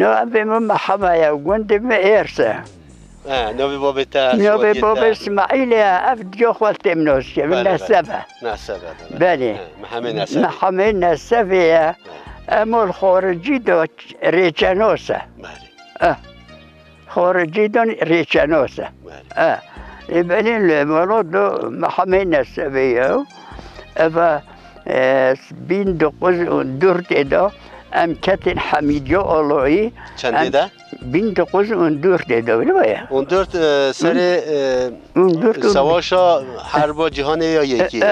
نوبي من حماية وقند من إرسه نوبي بابا تا نوبي بابا إسماعيل أفد جو خالتي منوش من السبع بله محمد السبع أمو الخارجي دو ريتشانوسا خارجي دو ريتشانوسا يبني المولود دو محمد السبع أفا بين دو قز دورت دو ام کتن حمیدی آلایی چند ده؟ بین قز اون دورت ده ولی اون دورت سر سواشا هر با جهان یا یکی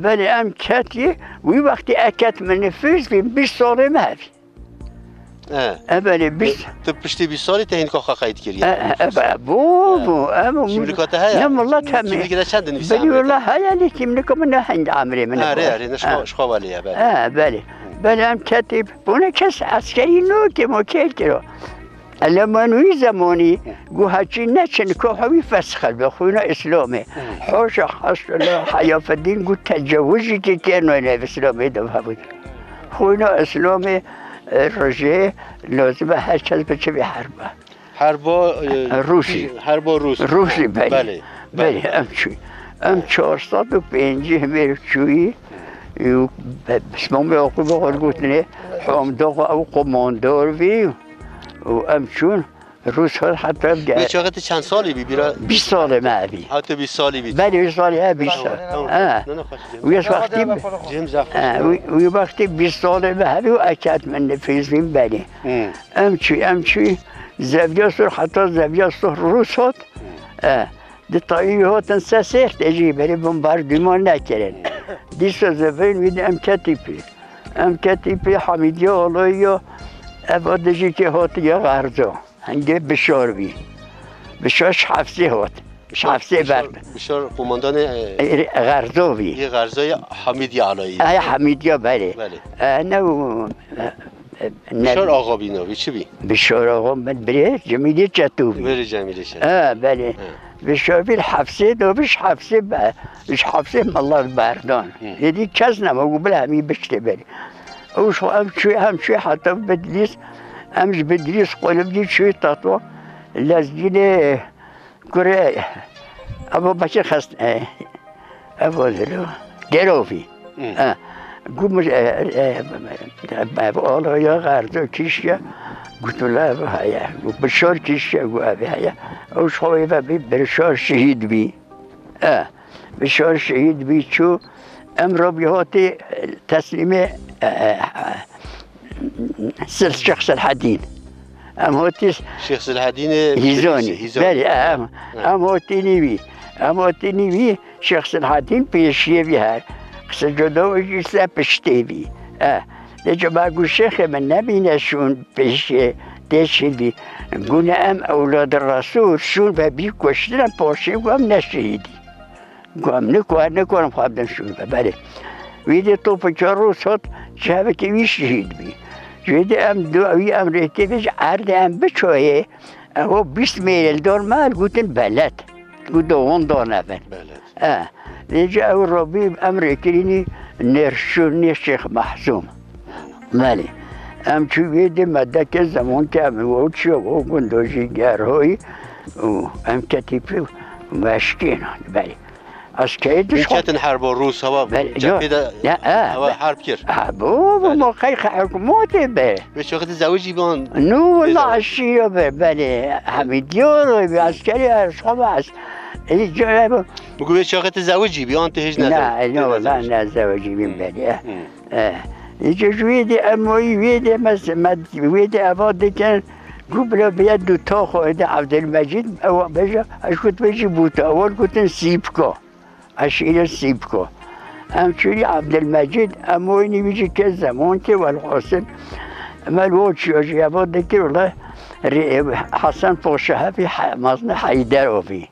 ولی ام کتی وی وقتی اکت من فیز بیم 20 ساله مهوی ولی 20 تو پشتی 20 سالی تهین که خواهید کردی بو شملکات هیا؟ نه والله تمام شملکات چند نفسه بلی والله هیا لیکن نکم من هند عمری من نشخوا والیه بله بله هم کتیب بونه کس عسکری نو که موکل کرو المانوی زمانی گو هچی نچن که همی فسخل بخوینا اسلامه حاش حاش الله حیاف الدین گو تجاوزی که کنو نه اسلامه دو بود خوینا اسلامه رجه لازمه هر کس بچه به حربا روسی روسی بله بله ام 405 همه چویی اسمم یعقوب آقا گفتنه حامداغ او قماندار وی و امچون روز ها حتی به چقدر چند سالی بیرا 20 ساله معبی حتی 20 سالی بی بله 20 ساله 20 سال وی وقتی 20 ساله معبی و اکد من نفیزیم بله امچی زویاسور حتی زویاسور روز هات دطایی هاتن سرت اجی بری بمباردمان نکردن دیس زفین وید ام کتیپی حمیدی آلایی افادجی که هات یا غرزا هنگه بشار بی بشارش حفظی هات حفظی برد بشار قماندان غرزا بی یه غرزای حمیدی علایی حمیدی بله نو بشار آقا بیناوی چی بی؟ بشار آقا من بره جمیلی چطوبی بره جمیلی چطوبی بله بشار بی الحفظه دو بش حفظه مالله بردان یدی کس نمو بله همی بشته بری اوش همچوی حتی بدلیس همش بدلیس قلب دی چوی تطوا لازگین کره اما بچه خست اما دروفی گوش آلا یا غرض کیشیا گفتم لا هیا بشار کیشیا گو هیا اوش خوی و بشار شهید بی بشار شهید بی چو امر بیاتی تسلیم شخص الحدين هوتي شخص الحدين هيزوني بله هوتي نبي شخص الحدين بيشي بيها سجدوا وجلسة بشتي بي لجا باقو الشيخ من نبي نشون بيشي تشي بي قلنا أولاد الرسول شون بابيك وشتنا بوشي وام نشهيدي قام نكوان مخابدن شون بله ويدي طوف جارو صوت شابك ويشهيد بي جدي دوی امریکی بیش عرض بچویه او 20 میل دور مال گفتن بلد گفت اون دور نفر بلد دیگه او ربی امریکی نرشونی شیخ محسوم مالی چویه دی مدت زمان که او چی او گندوزی گرهایی و کتیپی مشکین بله از که دوش کتن حرب روس هوا جبهه هوا حرب کرد بابا موقعی حکومت به شوخت زوجی بان نو والله عشیه بله حمیدیار و عسکری اشخاص است بگو به شوخت زوجی بیان تهج نه نه والله نه زوجی بیم بله اینجا ویدی اموی ویدی مثلا ویدی عباد کن قبل بيد دو تاخو عبد المجيد او بجا اش كنت بيجي بوتا اول كنت سيبكو اشيل سيبكو امشي عبد المجيد امويني بيجي كذا مونتي والحسن ما الوجه يجي ابو ذكر والله حسن فوشها في مصنع حيدر في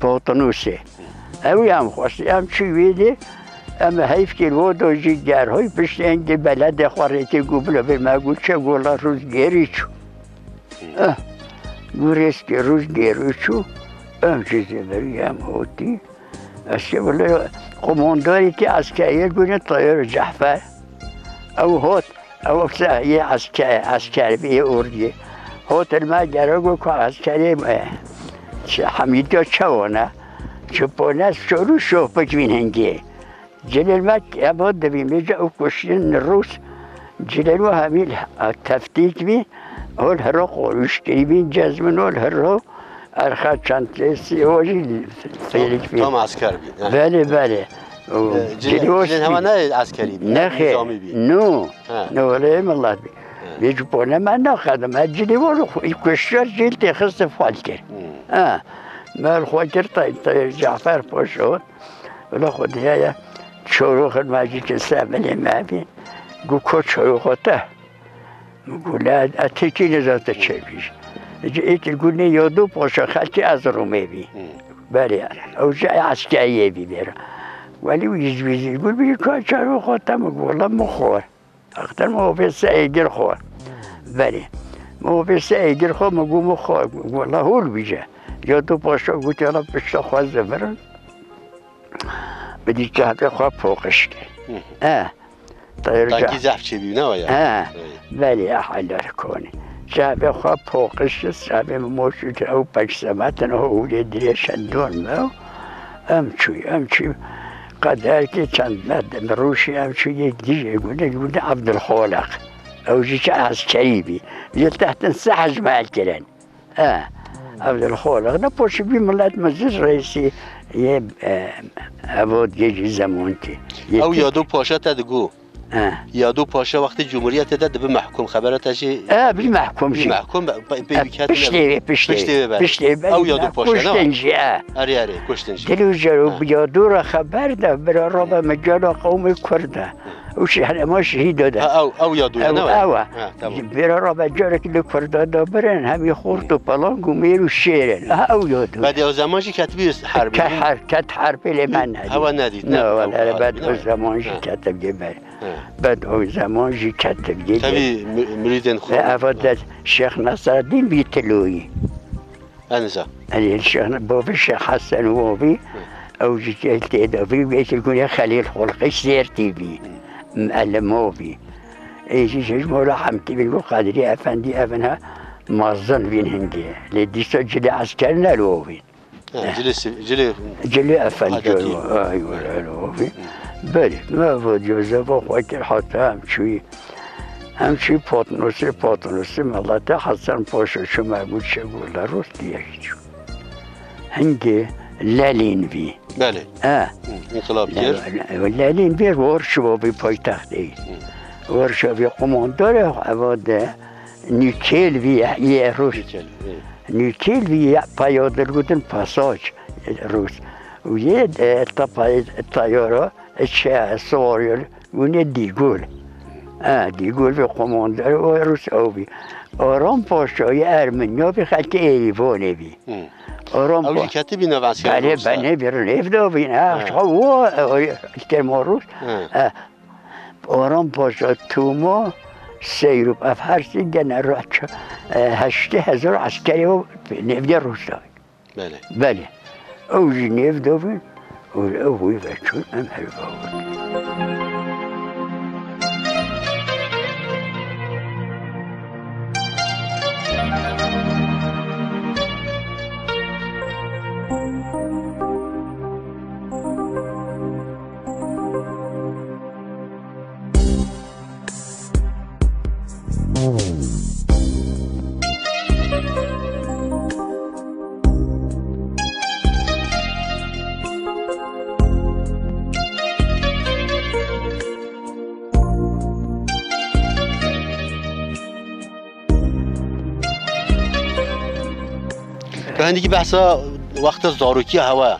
بوطنوسي او يام خوش امشي ويدي اما هيف كي الوضع يجي جار هاي بش عند بلد خوريتي قبل بما قلت شو والله روز جيريشو گوریست که روز گیروشو چیزی بریم هوتی اصلا ولی قمانداری که عسکری گونه طایر جعفر او هات او یه عسکر بی اردی هتل ما گرگو که عسکری حمیدیا چوانه چپونه شروع شوپک بیننگی جلال ما اباد دبیم بیجا او کشتن روس جلال و همیل تفتیک بین هول هرو قروش کری بین جزمن هول هرو ارخد چند سیاجی فیلیک بین تام عسکر بین بله بله جلال همه نه عسکری بین نظامی بین نو ولی مالله بین بیجو پونه من نخدم جلال کشتر جیل تخست فال کرد مال خواهر تا جعفر پاشد ولی خودی های شروع الماجي تستعمل ما بين قو كوتش روخته نقول اتيكي نزلت تشيبيش جيت تقولني يودو بوشا خالتي ازرو ميبي بالي او جاي عسكريه بيبيرا ولي ويجوز يقول بي كوتش روخته نقول والله مخور اختر مو في سايدر خور بالي مو في سايدر خور نقول مخور والله هو اللي بيجا يودو بوشا قلت يلا بشتا خواز زفرن بدي جهبه خواب فوقش که تانکی زحف چه بیونه ویا بله احلال کنی جهبه خواب فوقش جهبه موجود او بکسمتن او دریه شندون مو امچوی قدر که چند مدن روشی امچوی یک دیگه گونه عبدالخالق او جیچه عسکری بی بیه تحت سحج مال کرن عبدالخالق نپوشی بی ملت مجلس رئیسی یه عباد یه زمان که او یادو پاشا تدگو یادو پاشا وقتی جمهوریت داد به محکوم خبرت شی بی محکوم شی محکوم پشتی او یادو پاشا کشتنجی آره کشتنجی دلو جرو یادو را خبر ده برا رابا مجالا قوم کرده وش ما شهید داده او یادو نه برا رابا جارا که کرده دا برن همی خورد و پلانگ و میرو شیرن او یادو بعد او زمانشی کتبی حربی کت حربی لمن ندید هوا ندید نه ولی بعد او زمانشی کتب بر بعد او زمانشی کتب تبی مریدن خود افاد شیخ نصرالدین بیتلوی انزا الشيخ بابي الشيخ حسن وبابي او جيت ادبي بيت يقول خليل خلقي سيرتي بي مألمو بي ايجي مولا حمتي بن قادري افندي ابنها مازن بين هندي لدي سجل عسكرنا لوبي جلي افندي ايوه لوبي بلي ما فوجي زبا خاطر حتى همچی پاتنوسی ملت حسن پاشو شما بود شگول روز دیگه هنگی لالین بی بله انقلابگر لالین بی ورشوابی پایتختی ورشوابی قماندار عواد نیکل بی یه روز نیکل بی پیادر بودن پاساج روز و یه تایاره چه سواریل اونه دیگول دیگول به قماندار و روس آبی آرام پاشای ارمنیا به خلک ایوانه بی آرام اولی کتبی نوانسی بله بیرون افدا بین او اجتماع روس آرام پاشا توما سیروب اف هر سیگن راچا 8000 عسکری و نفده روس داری بله اوجی نفده بین اوی بچون هم حلوه هندی که بحثا وقت زاروکی هوا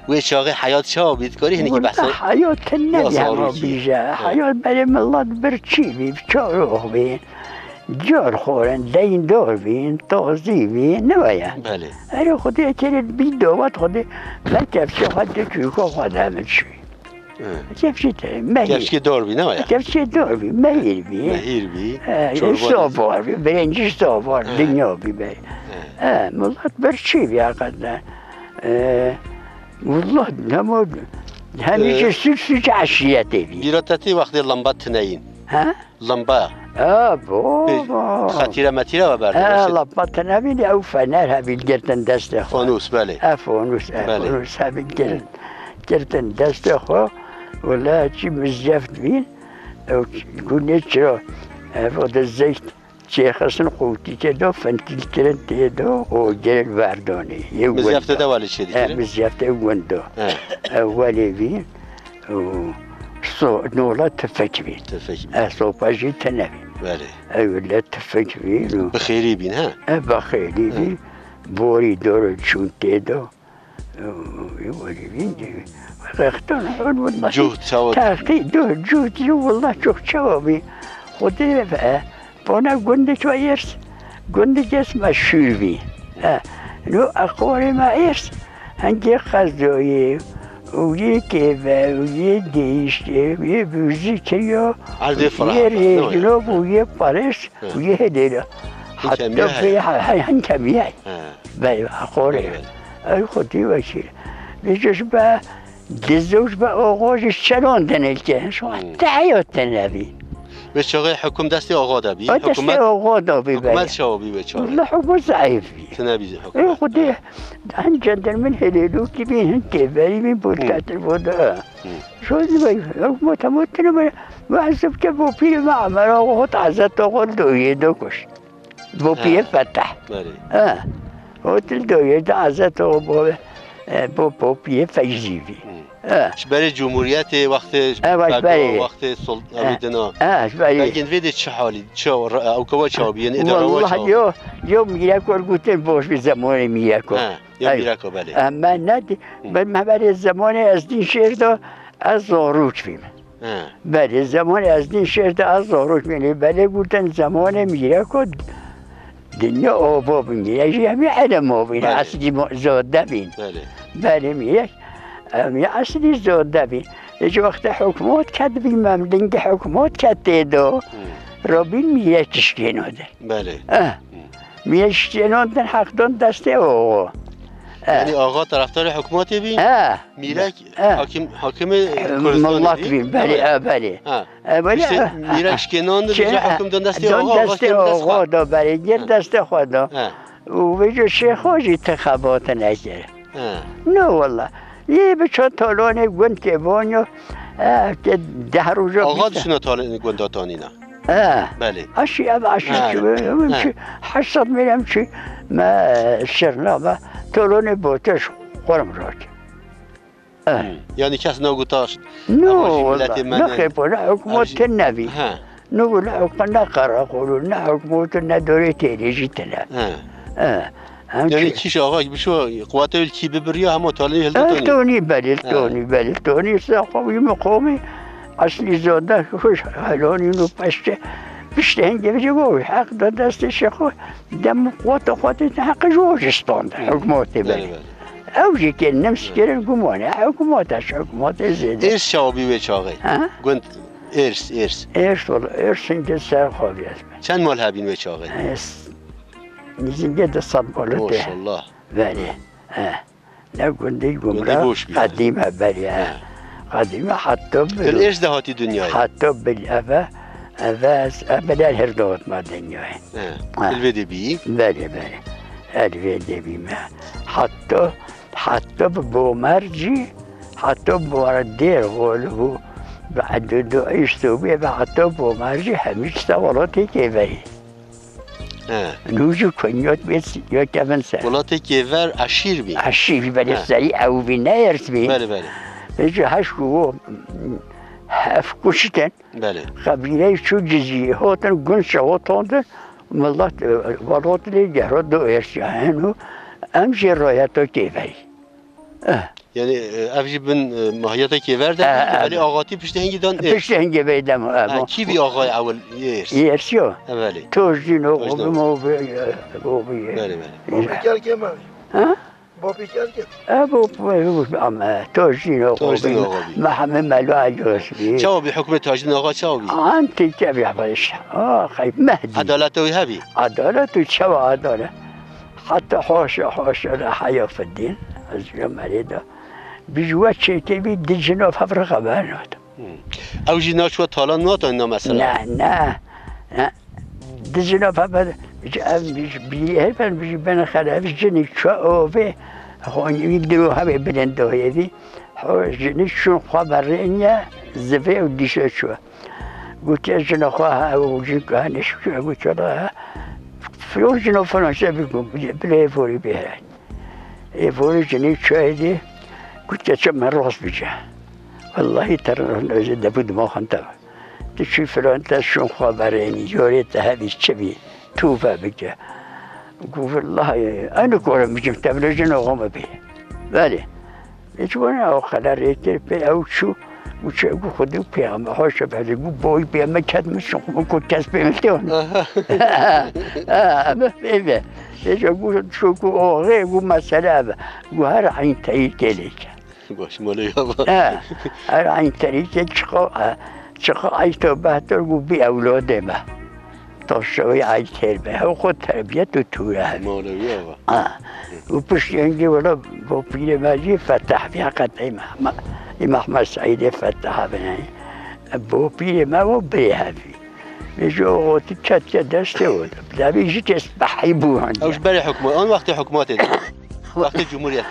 و چاقه حیات شاه بیدکاری هندی که بحثا حیات نبی هوا بیجا حیات برای ملت برچی بی چاروخ بین جار خورن دین دار بین تازی بین نباید بله اره خودی کرد بی داوت خودی من کفشه خود چویکا خود همه چوی کفشه مهیر کفشه دار بی نباید کفشه دار بی مهیر بی سابار بی برنجش سابار دنیا بی بی ملت برچی بی اقدر والله نمو همیشه سوچ عشیته بی بیراتتی وقتی لمبه تنین ها؟ لمبه بابا خطیره متیره و برده الله ما نبینی او فنر هبیل گردن دست خو فانوس بله فانوس هبیل گردن دست خو ولا چی مزجفت بین او گونه چرا وقت زیت چه خسن قوتی که دو فنتیل کرن تیدو و گرن وردانی مزجفت ده ولی چه دیگه؟ مزجفت وندو اولی بین نولا تفک بین صوباجی تنبین بله اولا تفک بین بخیری بین ها؟ بخیری بین بوری دور چون تیدو اولی بین اختان حول والله جهد شواد تحقیق جهد والله جهد شوابي خودی بانا گندش و ایرس گندش اسم شوبی نو اقوال ما ایرس هنگی خزایی و یه کیفه و یه دیشته و یه موزیکه یا یه ریجنوب و یه پارس و یه هلیله حتی به هنکمیه به اقواله ای خودی وکیل بیشش به دزوج به آغازش چراندن که شما تعیات نبی به چاقه حکم دستی آقا دبی دستی آقا دبی حکومت شوابی به چاقه والله حکم ضعیفی تنبی حکومت ای خودی هن جندرمن هلیلو که بین هن که بری بین بودکتر بوده شدی بایی حکومت هموتنه بایی محسب که با پیر معمر آقا خود حضرت آقا دویه دو کشت با پیر فتح هوتل دویه دو حضرت آقا با پیر فیزیوی برای جمهوریت وقت وقت سلطنه لكن ويد چه حالی چه او کوا چه بیان اداره والله یو میرکو گفتن باش به زمان میرکو یا میرکو بله اما ندی من برای زمان از دین شهر دا از زاروچ بیم برای زمان از دین شهر دا از زاروچ بیم بله گفتن زمان میرکو دنیا آباب میره همین علم آبین اصلی زاده بین بله میرک اصلی زاده بین ایج وقت حکومت کرد بیم مملنگ حکومت کرد دیدو رابین میره تشکیناده بله میره تشکیناده حقدان دسته آقا یعنی آقا طرفدار حکومتی بین میره حاکم ملت بین بله بله میره تشکیناده حکم دان دسته آقا دا بله گیر دسته خدا و ویجو شیخ هاش انتخابات نگره نه والله یه بچه تالان گوند که بانیو که 10 روزا آقا دشونا تالان گوند تانی نه بله اشی چی 800 میرم چی ما شرنامه تالان بوتش خورم راک یعنی کس نگوتاش نه والله نه خیلی حکومت نبی نه ولی حکومت نه قراقلو نه حکومت نه دوره تیریجی تنه یعنی چیش آقا بشو قوات الکی ببریا هم مطالعه هلتونی بله ساقوی مقامی اصلی زاده خوش حالانی نو پشته هنگه بجه باوی حق داد دست شخو دم قوات خواهد حق جواج استانده حکومات بله اوجی که نمس کرن گمانه حکومات زیده ارس شوابی به چاقه گوند ارس والله ارس اینکه سر خوابی هست چند مال هبین به چاقه نزدیک 200 بالته ماشاءالله بله نه گنده گمراه قدیمه بله قدیمه حتی الارث دهاتی دنیای حتی بالأفا أبدا الهردوت ما دنیای الویدی بی بله الویدی بی ما حتی بومرجی حتی بوردیر غلبو بعد دو ایستوبی و حتی بومرجی همیشه سوالاتی که بری نوجو کنیات بیت یا کفن سر ولاتی که ور عشیر بی عشیر بله سری او بی نیرس بی بله بجه هشکو هف کشتن بله قبیله چو جزیه هاتن گنش هاتاندن ملت ولات لیگه را دو ارسیانو امشی رایتا که بری یعنی افجی بن ماهیتا که ورده ولی آقاتی پشت هنگی دان پشت هنگی بیدم کی بی آقای اول یرسیو بله توجدین آقا بمو بله بابی که من بابی که توجدین آقا ما همه ملو عجوز بی چاو بی حکم تاجدین آقا چاو بی انتی که بی عبایش خیب مهدی عدالت وی هبی عدالت و چاو عدالت حتی حاشا حیا فی الدین از جمعه دا بجوات چه که بی دی جناب هفرقه بانود او جی ناشو تالان ناتو اینا مثلا نه دزنا فبد بيجي هلفن بيجي بنا خلاف جني شو أوفي هون يقدروا هبي بلندو هذي جني شو خبرينيا زفي وديش شو قلت يا جنا خواها وجيك هنش قلت لها فلوس جنا فلان شبيكم بلا فوري بها فوري جني شو هذي قلت يا شم الراس بيجا والله ترى نزيد بود ما خنتها تشوف فلان تشون خبريني جوريت هذه الشبي توفى بك قول والله انا كورا مش متبرجنا وهم به بالي يجونا او خلاريت بي او شو وش خذوا بيها ما هوش بعد بوي بيها ما كان مش كنت كسب مليون ما في يجوا شو كو غير ما سلامه وهر عين تيتلك باش مالي يابا هر عين تيتلك شقا عيشتو بهتر بي أولاده ما تاشوي عيشتر به و خود تربیت و توره مالوی آقا و پشتینگی ولا با پیر مجی فتح بی حقیقت محمد سعید فتح بنایی با پیر ما و بیهوی میجو آقاتی چت دسته بود دبیجی تسبحی بوهن اوش برای حکومت آن وقت حکوماتی وقت جمهوریتی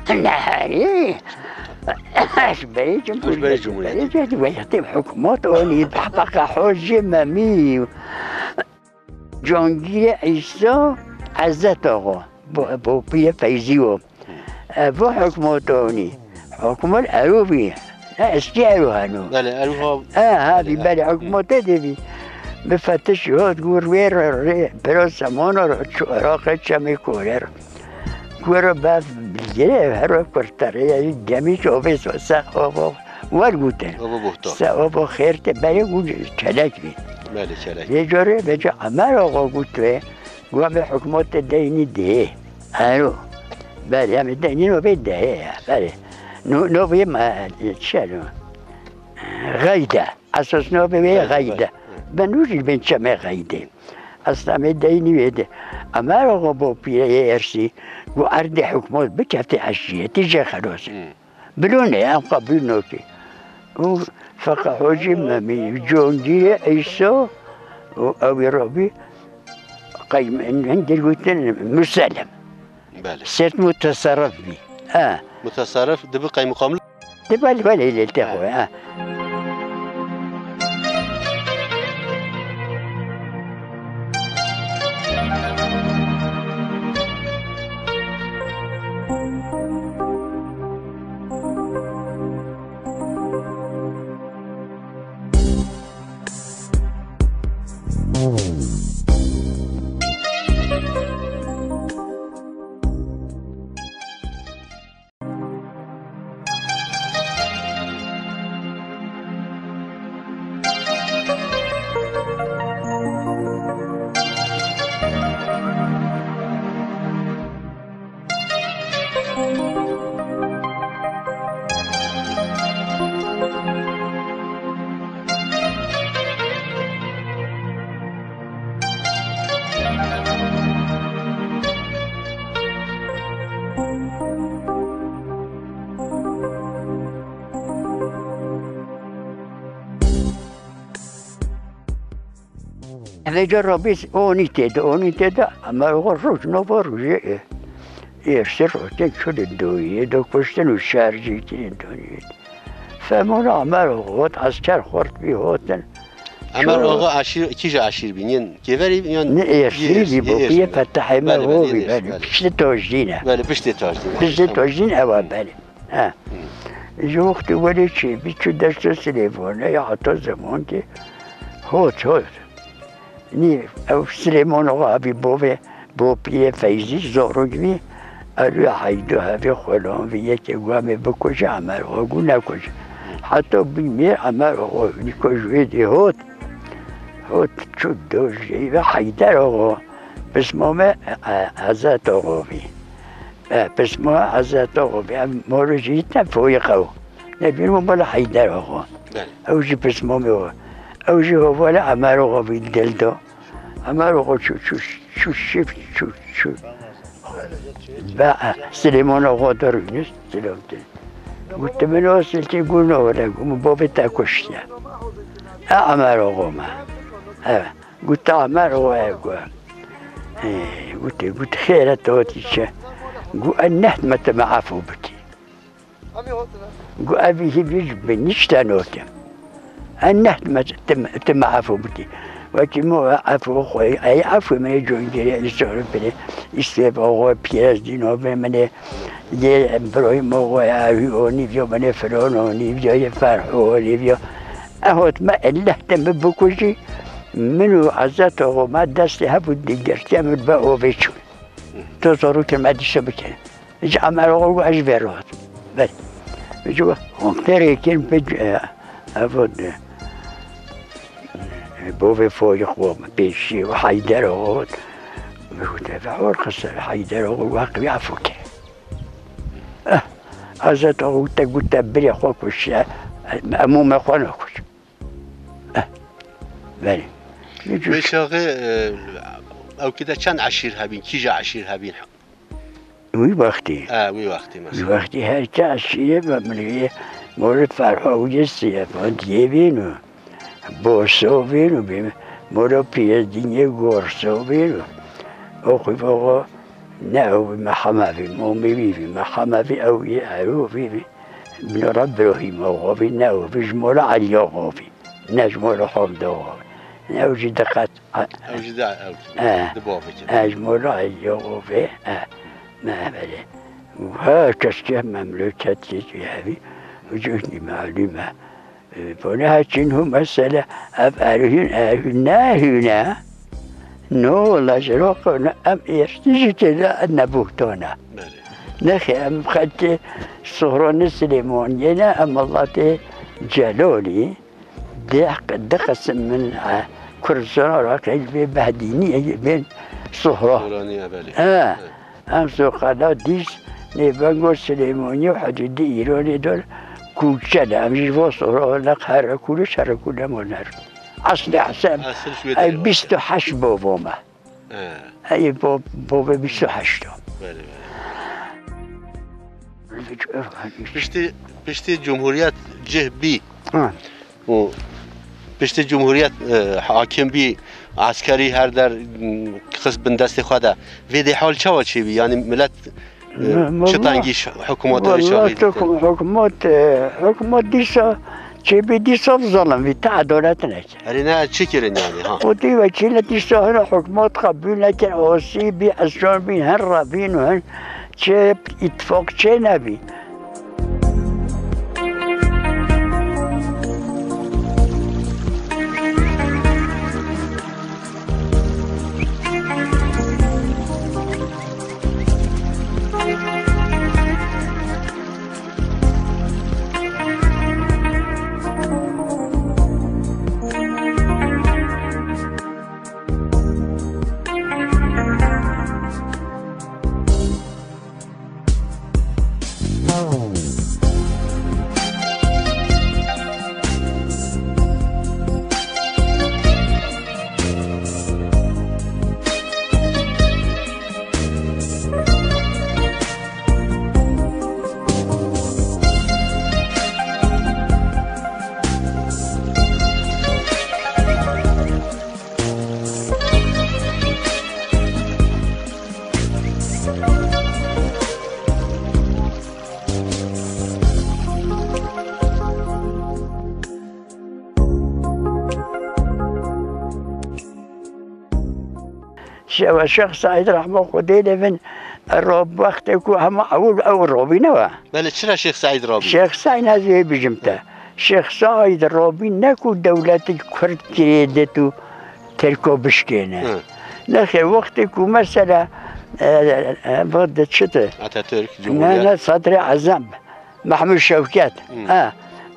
نه برای جمهوریت وقتی حکومت آنی بحبق حاج ممی جانگیر عیسی عزت آقا با پی فیزی و حکومت آنی حکومت عروبی نه اسکی عرو هنو بله عروها هذه بله حکومت دیوی بفتش هات گور ویر برای زمان عراق چمی کوره گور باف بلگره هر کرتره جمی شوفیس و سخابا ورگوتن سخابا خیرت برای گوش چلک بید بله چلک یه جاره به جا عمر آقا گوتوه گوه به حکومت دینی ده هرو بله همه دینی نو به ده بله نو به چلو غیده اساس نو به غیده بنوشی بین چمه غیده اصلا همه دینی بیده عمر آقا با پیره ارسی و ارد حکومت بکفت عشیه تیجه خلاص بلونه هم قبول نوکی و فقط حاجی ممی جانگیر عیسی و اوی رابی قیم هندی گوتن مسلم بله سرت متصرف بی متصرف دبی قیم مقامل بله بله التقوی هذا ربيس أوني تدا أما هو الروج نبارو يرسل روتين شو الدوية دو كشتن وشارجيتين الدوية فمونا عمر غوت عسكر خورت بيهوتن عمر آقا عشیر کیجا عشیر بینین کیوری بیان نه ارسلی بی فتح مروی بله پشت تاجدینه بله پشت تاجدین پشت تاجدین اول بله جو وقتی ولی چی بیچو دست سلیمانه یا حتی زمان که هوت نی او سلیمان آقا ابی با پی فیزی زاروگوی الو حیدو هفی خلان و یکی گوامه بکشه عمر آقا گو نکشه حتی بیمیر عمر آقا نکشوی دی هوت چود دوشی و حیدر آقا بسمام حضرت آقا بی بسمام حضرت آقا بی ما رو جیتن فویقه نبیرم بالا حیدر آقا اوجی بسمام آقا اوجی هوالا عمر آقا بی دل دا عمر آقا چو شفت چو با سلیمان آقا دارونیست سلامتن گوته من آسلتی گونه آره گوم بابه تا کشته عمر آقا من قلت عمر قلت خير توتي قلت النهت ما تمعفو بكي قلت أبي هي بيجب نشتانوتي النهت ما تمعفو بكي وكي مو عفو خوي أي عفو من يجون جري يسولف بني يستيبوا بياس دينو بمن يبروي مو يعيوني فيو من فرونوني فيو يفرحوني فيو أهوت ما إلا اهتم بكوشي منو عزته ما دستي هبو الدقر تعمل بقوا بيشون تصوروا كلمة الشبكة إيش عملوا أجبروت بس بيجوا وقتري كلمة بيج أفضل بوفي فوق خوم بيشي وحيدروت وتفعور خسر حيدروت واقف يعفوك عزته تقول تبري خوك وش أمو ما خونكوش بله مشاغي او كده كان عشير هابين كيجا عشير هابين وي وقتي وي وقتي مثلا وي وقتي هاي عشير بمليه مورد فرحة وجسية فانتيبينو بوسوبينو مورد بيز دينيا غورسوبينو أخي فوق ناو بمحمى في مومي في محمى في أو يعرو في من رب رحيم وغوفي ناو في جمول علي وغوفي نجمول حمد وغوفي أوجد دقات أوجد دبوفي أجمل عيوفي ما بله وها كشكه مملكة هذه وجودني معلومة فنها شنو مسألة أفعلهن هنا نو لا شروقنا أم يحتاج إلى أن بوتونا نخي أم خدت صهرون السليمونينا أم الله جلولي دقس من كرسنا راكي بهديني بين صهرة أم سوقنا ديس نبغى سليموني وحد ديروني دول كوشنا أم جيبوا صهرة ولا خير كلش هر كله منر أصل حسن أي بيستو حش بوما أي بوبا بيستو حشتو بشتي جمهوريات جه بي و بشتي جمهوريت حاکم بی عسکری هر در قسم بندست خدا ویدی حال چه چی بی یعنی ملت چه تنگیش حکومت حکومت دیسا چه بی دیسا ظلم بی تعدالت نکن اری نه چی کرن یعنی ها و دی وکیل دیسا هر حکومت قبول نکن آسی بی ازجان بی هر رابین و هر چه اتفاق چه نبی الشيخ سعيد رحمه الله من الروب وقتك هم أو الروبي نوا. بل شرا الشيخ سعيد رابي؟ الشيخ سعيد هذا بجمته. الشيخ سعيد رابي نكو دولة كرد كريدتو تركو بشكينا. نخي وقتك مثلا بدت شتى. أتاتورك جمهورية. صدر عزم محمود شوكات.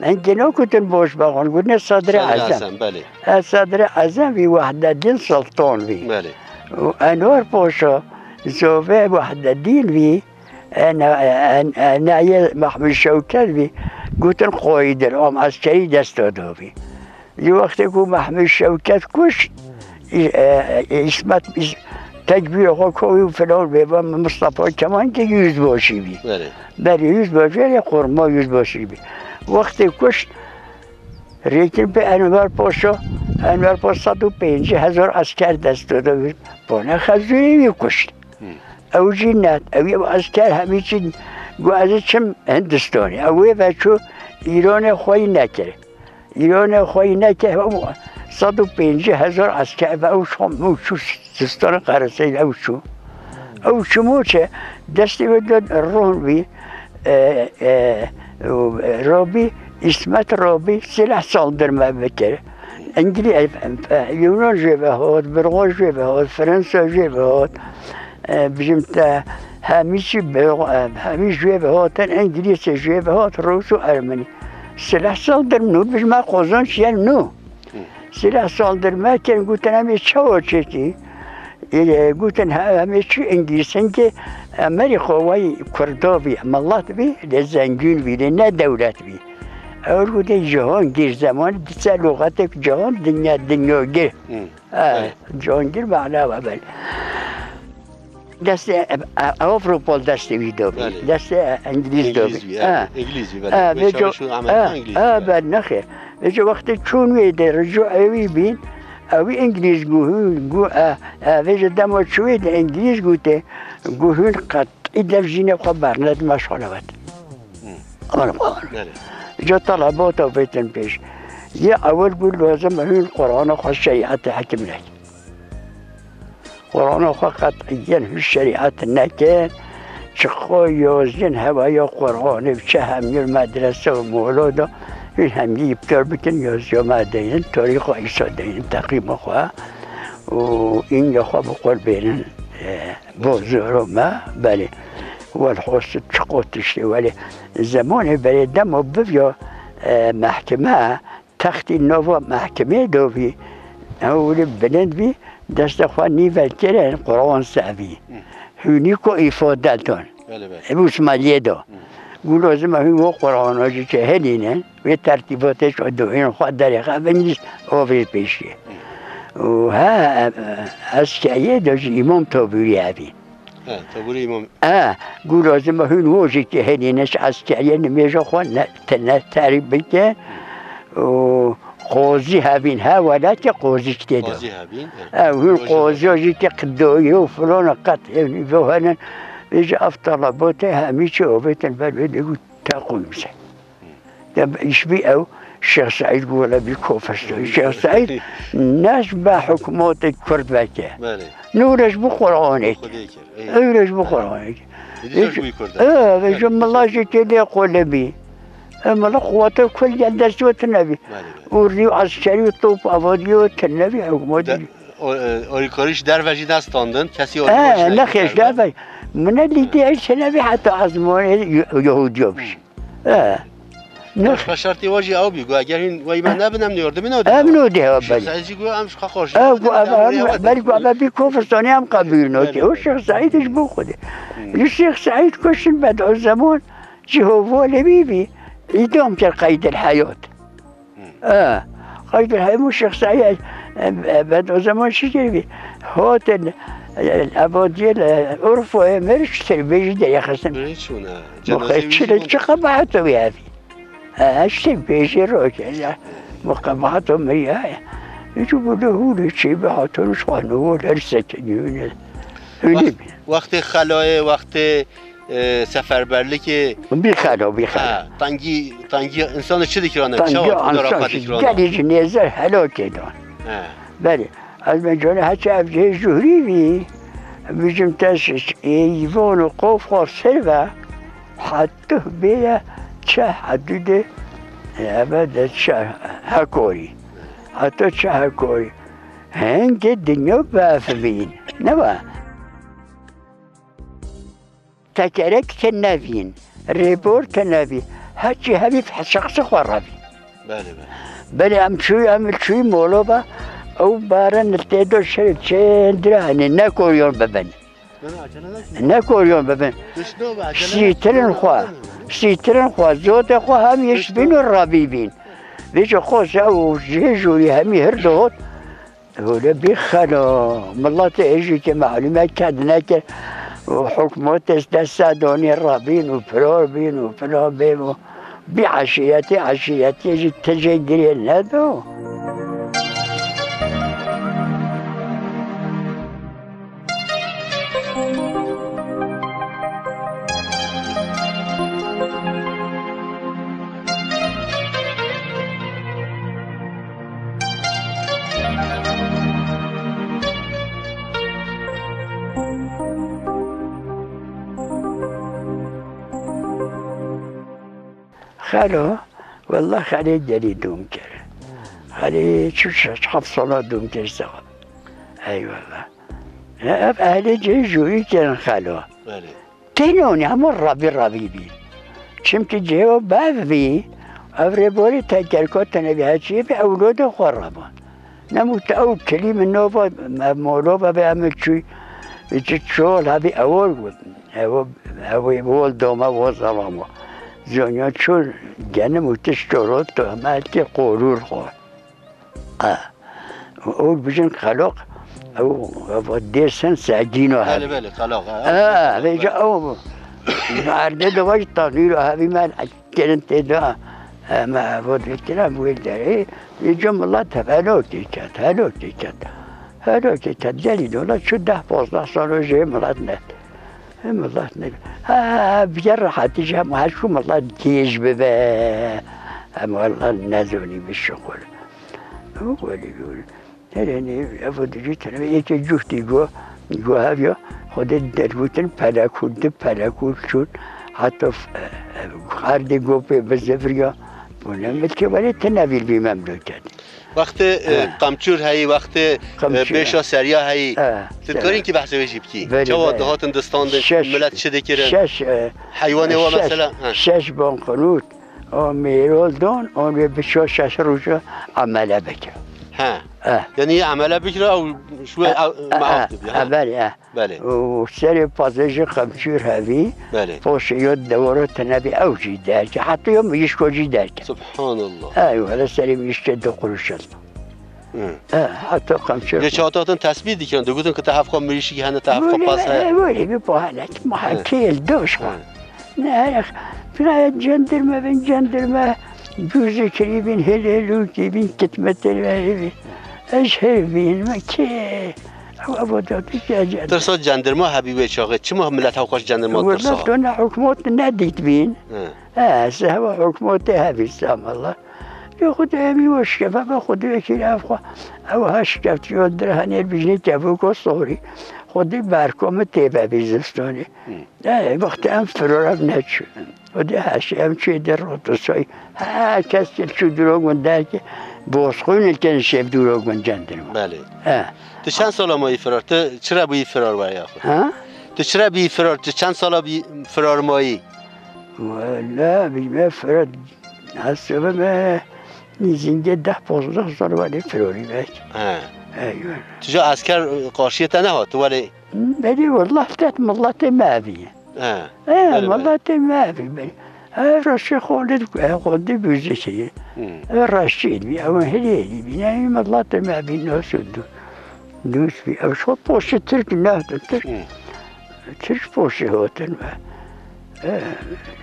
عندنا كنت نبوش بقول قلنا صدر عزم. بلي. صدر عزم في وحدة دين سلطان في. بلي. وأنور بوشا زوفي وحدة دين في أنا محمود شوكات في قلت القايد العام عسكري دستودو في. وقتكو محمود شوكات كش اسمه تجبير خوي وفلان بيبا مصطفى كمان كي يزباشي بي. بله يزباشي يا قرما يزباشي بي. وقت كش ريتن بأنوار باشا انور با 150,000 عسکر دست داده بود بانه خزونی میکشت او جینات اوی عسکر همه چی گو از چم هندستانی اوی بچو ایران خواهی نکره ایران خواهی نکره 150,000 عسکر و او شو سیستان قرصه او شو موچه دستی بداد رون بی رابی اسمت رابی سلاح صادرمه بکره انگلیس یونان جبه هات برغا جبه هات فرانسه جبه هات بجمت همیشه جبه هاتن انگلیس جبه هات روس و ارمنی سلاح صادرمه بجمع قوزان شیل نو سلاح صادرمه کن گوتن همه چه چی گوتن همه چی انگلیسن که امریکا وای کردابی ملت بی لزنگون بی نه دولت بی اول گوته جهان گیر زمان دیسه لغت جهان دنیا گیر جهان گیر معنا اول دست اروپا دست ویدو بی دست انگلیس دو بی انگلیسی ولی بچه‌هاشون عملا انگلیسی بعد نخیر بچه وقتی چون ویده رجوع اوی بین اوی انگلیس گو ویجه دما چوید انگلیس گوته گوهون قطعی دفجینه خواه برند مشغله بد جا طلبات و بیتن پیش یه اول بود لازم هون قرآن خواه شریعت حکم نکن قرآن خواه قطعیاً هون شریعت نکن چه خواه یازین هوای قرآن و چه همیل مدرسه و مولادا این همی ابتار بکن یازی آمدین تاریخ و ایسا دین تقریبا خواه و این یا خواه بقول بینن بازار ما بله والحوص تشقوتش ولی زمان برای دم و ببیا محکمه تختی نوو محکمه دو بی اولی بلند بی دست خواه نیول کرن قرآن سعبی هونی که ایفاده دان ابوس مالیه دا گو لازم هون قرآن هاجی که هلینن و ترتیباتش و دوین خواه دریقه بنیست آفریز پیشیه و ها از شعیه داشت امام تابوری هبین تابوری امام گو لازم هون هاجی که هلینش از شعیه نمیجا خواه تعریف بکن و قاضی هبین ها ولی که قاضی کتی دا قاضی هبین هون قاضی هاجی که قدایی و فلان قطعی و هنن بیجا افتالبات همیشه آبیتن بلده گو تقویم سن دم ایش بی او شیخ سعید گولا بی کوفستوی شیخ سعید نش با حکمات کرد بکه نورش بو قرآنه نورش بو قرآنه بیجا ملاجی که دی قوله بی ملا قوات کل جل دستی و تنبی و ریو عسکری و توپ آوادی و تنبی حکمات آریکاریش در وجه دستاندن کسی آریکاریش نخیش در وجه من اللي عيش نبي حتى عزمان يهودي بش نخ شرطی واجی او بیگو اگر این وای من نبینم نیارده بینود ابنوده بله سعیدی گو امش خاخوش بلی گو اما بی کوفرستانی هم قبیل نوتی او شیخ سعیدش بو خوده الشيخ سعيد کشن بعد از زمان جهوه لبیبی ایدام کرد قید الحیات قید الحیات مو شیخ سعید بعد از زمان چی کردی هات الأبادية عرف مرش تربية يا خسن بريشونا چه قبعته بهذه اشتي بيجي روكي مقبعته مياه يجيبوا له شيء بعتون شوانه ولا رسالة وقت خلاه وقت سفربرلی که بیخلا تنگی انسان چه دکرانه تنگی انسان گلی نیزه هلاکه دان بله از من جانه هچه افجه جوری بی بیجم تشش ایوان و قوف خواه سلوه حتی بیه چه حدود ابدا چه هکاری حتی چه هکاری هنگ دنیا بافبین نبا تکرک تنوین ریپورت تنوین هچی همی شخص خواه بله امشوی مولا با او بارن تیدو شرک چه درانه نکوریون ببن نکوریون ببن سیترن خواه زود خواه هم یشبین و رابی بین بیچه خواه او جوری همی هر دوت ولا بيخلوا ملات ايجي كمعلومات كاد نكر وحكمات استسادوني الرابين وفلوربين وفلوبين بعشياتي يجي التجدري هذا خاله والله خاله جدي دوم کرد خاله شو 7 سال دوم کرد سوا ای والله اب اهل جویی کردن خاله بله تینونی همون رابی بی چیم که جواب بعد بی افره باری تکرکات تنبی هچیه به اولاد خوربان نموت او کلیم نوبا مولوبا به همه چوی بیچه چول هبی اول بود اول دوما و سلاما زنیا چون گنه موتش جورد تو همه که قرور خور اول بجن خلاق او دیسن سعدینو هبی بله خلاق بیچه او مرده دواج تغییر هبی من کرن تدا ما بود الكلام ويدري يجم الله تفعلوكي هلوكي جليل ولا شو 10 صاروا جاي ملاتنا بجرحة تجي هشو والله تيج ببا والله نازوني بالشغل هو اللي يقول تراني افضل جيت انا يجي جوتي جو هافيا خد الدروتن بلاكود شون حتى خاردي جو بزفريا ونمت که ولی تنویل بی مملکت وقت قمچور هایی وقت بیشا سریا هایی تذکرین که بحث ویجی بکی چه واده هات اندستان ملت شده کرن حیوانی و مثلا 6 بانقنوت و میرول دون اون بشا 6 روزا عمله بکر یعنی عمله بکر او شوی معاقب بله و سر پازش قمچور هایی پاش یاد دورات نبی اوجی در که حتی یوم یشکوجی در که سبحان الله ایوه هلا سری میشه 2 قروش حتی قمچور یه چهاتاتون تثبیت دیگرن دوگوتون که تحفظ میریشی که هنه تحفظ پاس های ولی بپاهلک محکیل دوش خان نه فلا جندرمه جوزه کری بین هلالو کی بین کتمت الوهی اشهر بین مکه ترسا جندرما حبیبه چاقه چه ملت حقاش جندرما ترسا؟ والله دون حکومت ندید بین سهوا حکومت حبیستم الله یه خود همی وشکفه به خود یکی رفت او هشکفت یاد در هنر بیجنی تبوک و صوری خودی برکام تیبه بیزستانی وقتی هم فرارم نچون خودی هشی هم چه در روتسایی ها کسی چو دروگ من در که بازخون که شب دروگ من جندرما بله تو چند سال مایی فرار؟ تو چرا بایی فرار برای خود؟ تو چرا بایی فرار؟ تو چند سال بایی فرار مایی؟ والا بیمه فرار هسته به نیزینگه 10-15 سال ولی فراری بک ایوه تجا عسکر قارشیت نه تو ولی؟ بلی والله تات ملت ما بیه ملت ما بیه راشي خالد بوزكي راشيد بي او هليلي بي يعني ملات ما بين ناس دوس بي او شو بوش ترك ناس ترك بوش هوتن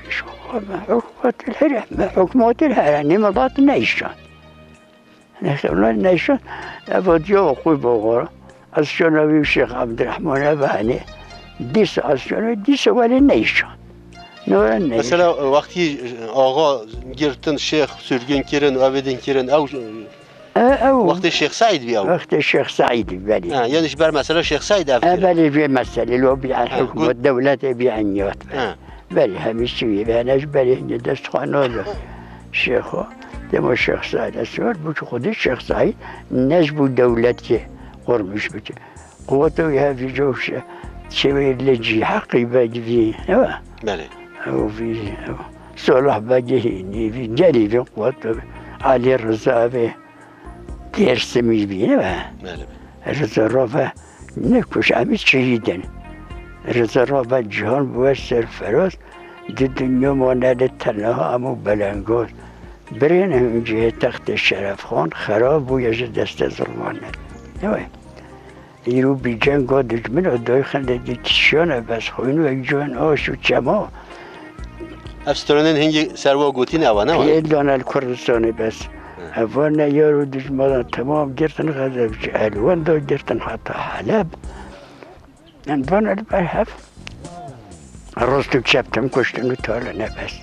شو حكومة الهرم حكومة الهرم ملات نيشان نخلنا نيشان افضيو اخوي بغورا از شنوی الشيخ عبد الرحمن اباني ديس از شنوی ديس ولی نيشان مثلا وقتی آقا گرتن شیخ سرگن کردن و آویدن کردن او وقت شیخ سعید بیا وقت شیخ سعید بله یعنی بر مثلا شیخ سعید افکر بله به مسئله لو بیان حکم الدولت بیان یاد بله همیشه بیانش بله دست خانواده شیخا دم شیخ سعید اسمار بود خودی شیخ سعید نجب دولت که قرمش بده قوته هفی جوش شویر لجی حقی بگی بله او في صلاح بجهيني في جري في قوات علي الرزا به درس ميبينه الرزا رافع نكوش عميد شهيدا الرزا رافع جهان بوسر فراس دي الدنيا ما نالت تنها امو بلنگاز برين هم جهه تخت الشرف خان خراب ويجد دست ظلمان نوه يرو بيجان قادج من ادای خنده دي تشانه بس خوين ويجوان آشو چما افسترانن هنگی سروا گوتی نوانه ها؟ ایلان الکردستانی بس اوان یارو دشمنان تمام گرتن غذاب الوان دو گرتن حتی حلب انبان البرهف رستو کشبتم کشتن و تالا نبس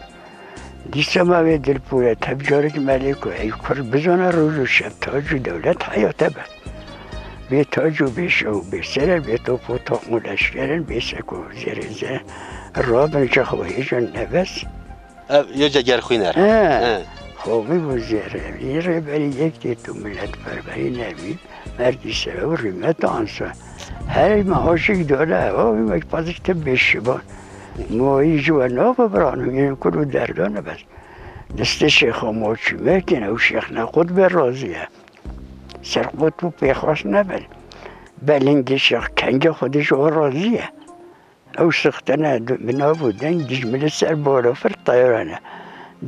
دیسا ما به دل پویا تبجارک ملیکو ای کرد بزانه روز و شب تاج دولت حیاته بس به تاج و به شو به سر به توپ و تاق و لشکرن به سکو زیر زیر رابن چخواهی جان نبس یا جگر خوینر خوبی وزیره میره برای یک دیتو ملت پروری نبید مردی سره و ریمت آنسا هر محاشی داره آبی مک پاسش بشبان موی جوانا ببرانو این کلو دردانه بس دست شیخ و موچی میکنه و شیخ نخود به راضیه سرقوت رو پیخواست نبل بلنگ شیخ کنگ خودش و راضیه او سختنه بنا بودن دجمل سر بالا فر طیرانه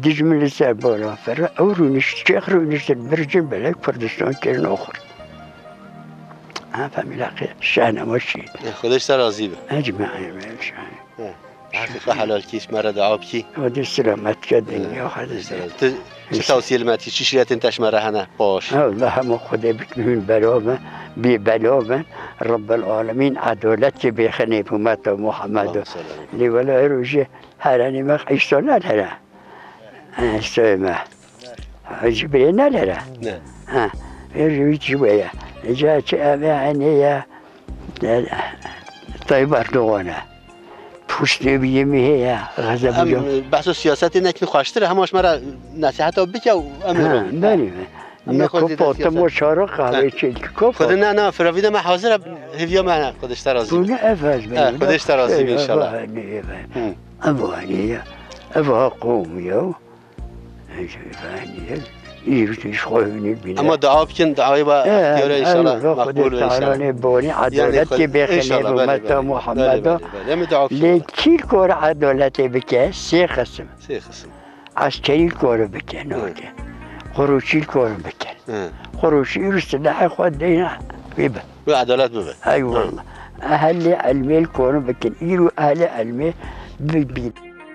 دجمل سر بالا فر او رونش شیخ رونش برجن بلک کردستان کرن آخر فهمی لقیه شهنما شید خودش سر راضی به اجمعی شهنما حقیقه حلال کیش مرا دعا بکی ودي سلامت كدنيا وهذا چه توصیه المتی چی شریعت انتش مره هنه باش الله ما خدا بتمين بلوما ببلوما رب العالمين عدالت بخني بمت محمد لي ولا روجه هراني ما ايشتون هلا استمع جبريل هلا نه ها يجي شويه جات يعني طيب اردوغانه پوست بیمیه غضب جو بحث سیاست نکنی خواشتره هماش مرا نصیحت بکه و امر بله نکوپات مشارق هایی چیل کپات خود نه فراوید ما حاضر هفیا من خودش ترازی بونه افز بله خودش ترازی ان شاء الله ابوانیه ابا قومیه ایروتش خواهی بینه اما دعا بکن دعای با اختیار ان شاء الله مقبول و ان شاء الله بونی عدالتی بخنه امت محمد لیکی کار عدالتی بکه سه قسم عسکری کار بکن خروشی کار بکن خروشی رو سلاح خود دینا بیبه و عدالت ببه ای والله اهل علمی کار بکن ایرو اهل علمی ببین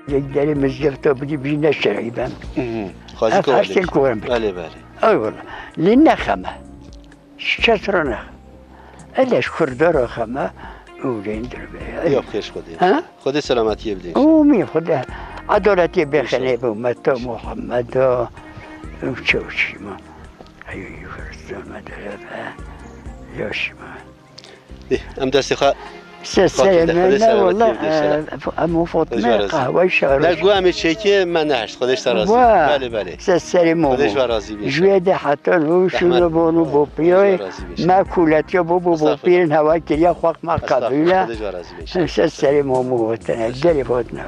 یک دری مزگفتا بدی بینه شرعی بم خواهی کارم بکن بله بله ای والله لنخمه شکست را نخم الش کردار خمه اولین در یا بخیش خودی سلامتی بدین اومی خدا عدالتی بخنه به امت محمد و چه و شما ایوی فرستان مدربه یا شما ام دستی خواه سر نه والله امو فاطمه قهوه شارش نگو همه چیکه من نهشت خودش ترازی بله بله سر مامو خودش رازی بیشه جویده حتی روشون بانو با پیای مکولتی با پیرن هوا کریا خواه ما قبیله سر مامو وطنه دلی فاطمه